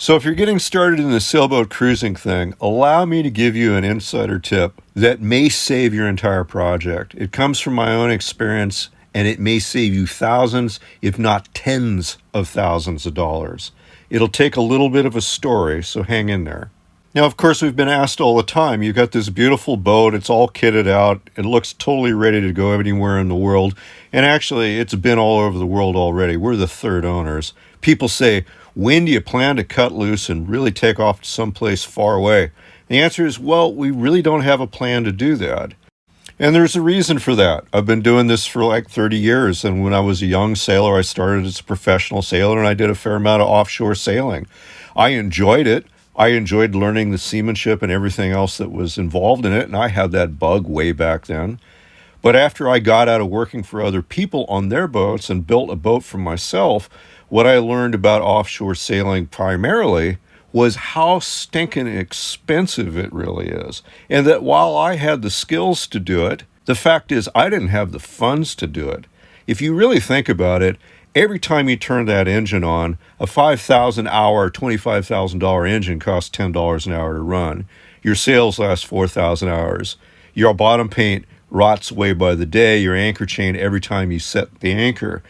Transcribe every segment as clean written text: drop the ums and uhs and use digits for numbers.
So if you're getting started in the sailboat cruising thing, allow me to give you an insider tip that may save your entire project. It comes from my own experience, and it may save you thousands, if not tens of thousands of dollars. It'll take a little bit of a story, so hang in there. Now, of course, we've been asked all the time, you've got this beautiful boat, it's all kitted out, it looks totally ready to go anywhere in the world, and actually, it's been all over the world already. We're the third owners. People say, when do you plan to cut loose and really take off to someplace far away? The answer is, well, we really don't have a plan to do that. And there's a reason for that. I've been doing this for like 30 years, and when I was a young sailor, I started as a professional sailor, and I did a fair amount of offshore sailing. I enjoyed it. I enjoyed learning the seamanship and everything else that was involved in it, and I had that bug way back then. But after I got out of working for other people on their boats and built a boat for myself, what I learned about offshore sailing primarily was how stinking expensive it really is. And that while I had the skills to do it, the fact is I didn't have the funds to do it. If you really think about it, every time you turn that engine on, a 5,000 hour, $25,000 engine costs $10 an hour to run. Your sails last 4,000 hours. Your bottom paint rots away by the day. Your anchor chain every time you set the anchor.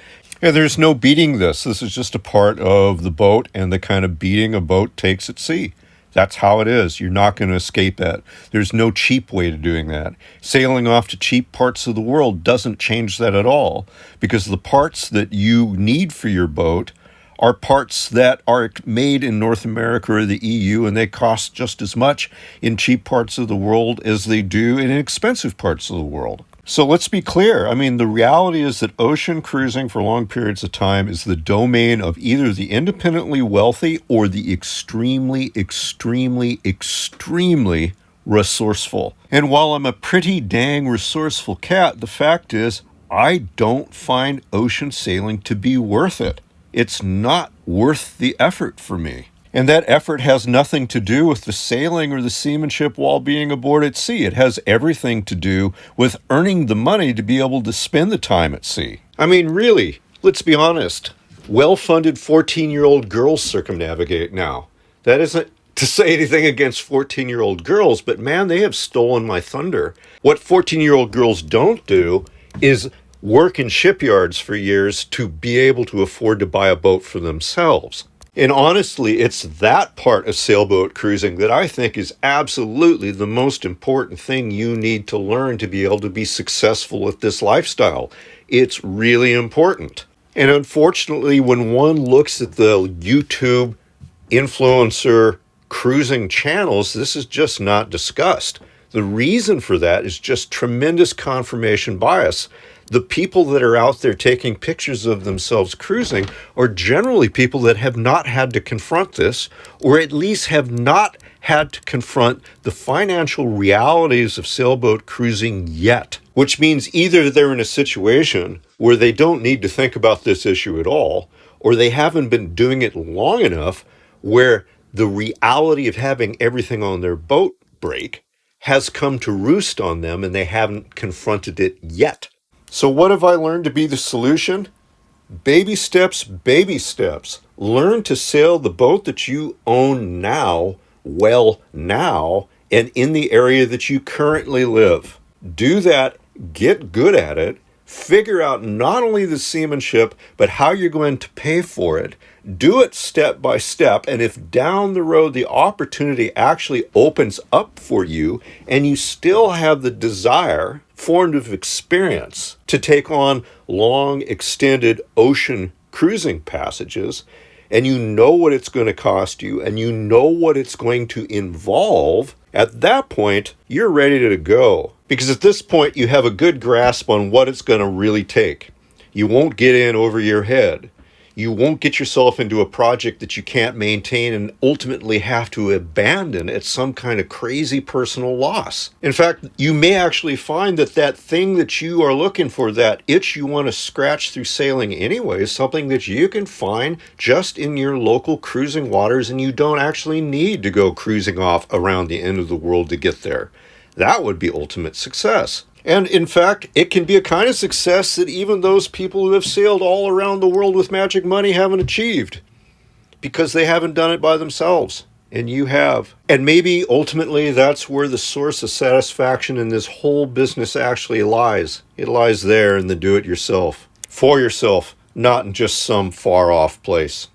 And there's no beating this. This is just a part of the boat and the kind of beating a boat takes at sea. That's how it is. You're not going to escape that. There's no cheap way to doing that. Sailing off to cheap parts of the world doesn't change that at all, because the parts that you need for your boat are parts that are made in North America or the EU, and they cost just as much in cheap parts of the world as they do in expensive parts of the world. So let's be clear. I mean, the reality is that ocean cruising for long periods of time is the domain of either the independently wealthy or the extremely, extremely, extremely resourceful. And while I'm a pretty dang resourceful cat, the fact is I don't find ocean sailing to be worth it. It's not worth the effort for me. And that effort has nothing to do with the sailing or the seamanship while being aboard at sea. It has everything to do with earning the money to be able to spend the time at sea. I mean, really, let's be honest. Well-funded 14-year-old girls circumnavigate now. That isn't to say anything against 14-year-old girls, but man, they have stolen my thunder. What 14-year-old girls don't do is work in shipyards for years to be able to afford to buy a boat for themselves. And honestly, it's that part of sailboat cruising that I think is absolutely the most important thing you need to learn to be able to be successful at this lifestyle. It's really important. And unfortunately, when one looks at the YouTube influencer cruising channels, this is just not discussed. The reason for that is just tremendous confirmation bias. The people that are out there taking pictures of themselves cruising are generally people that have not had to confront this, or at least have not had to confront the financial realities of sailboat cruising yet. Which means either they're in a situation where they don't need to think about this issue at all, or they haven't been doing it long enough where the reality of having everything on their boat break has come to roost on them and they haven't confronted it yet. So what have I learned to be the solution? Baby steps, baby steps. Learn to sail the boat that you own now, well now, and in the area that you currently live. Do that, get good at it, figure out not only the seamanship, but how you're going to pay for it. Do it step by step, and if down the road the opportunity actually opens up for you, and you still have the desire, formed of experience, to take on long, extended ocean cruising passages, and you know what it's going to cost you, and you know what it's going to involve, at that point, you're ready to go. Because at this point, you have a good grasp on what it's going to really take. You won't get in over your head. You won't get yourself into a project that you can't maintain and ultimately have to abandon at some kind of crazy personal loss. In fact, you may actually find that that thing that you are looking for, that itch you want to scratch through sailing anyway, is something that you can find just in your local cruising waters, and you don't actually need to go cruising off around the end of the world to get there. That would be ultimate success. And in fact, it can be a kind of success that even those people who have sailed all around the world with magic money haven't achieved. because they haven't done it by themselves. And you have. And maybe ultimately that's where the source of satisfaction in this whole business actually lies. It lies there in the do-it-yourself. For yourself, not in just some far-off place.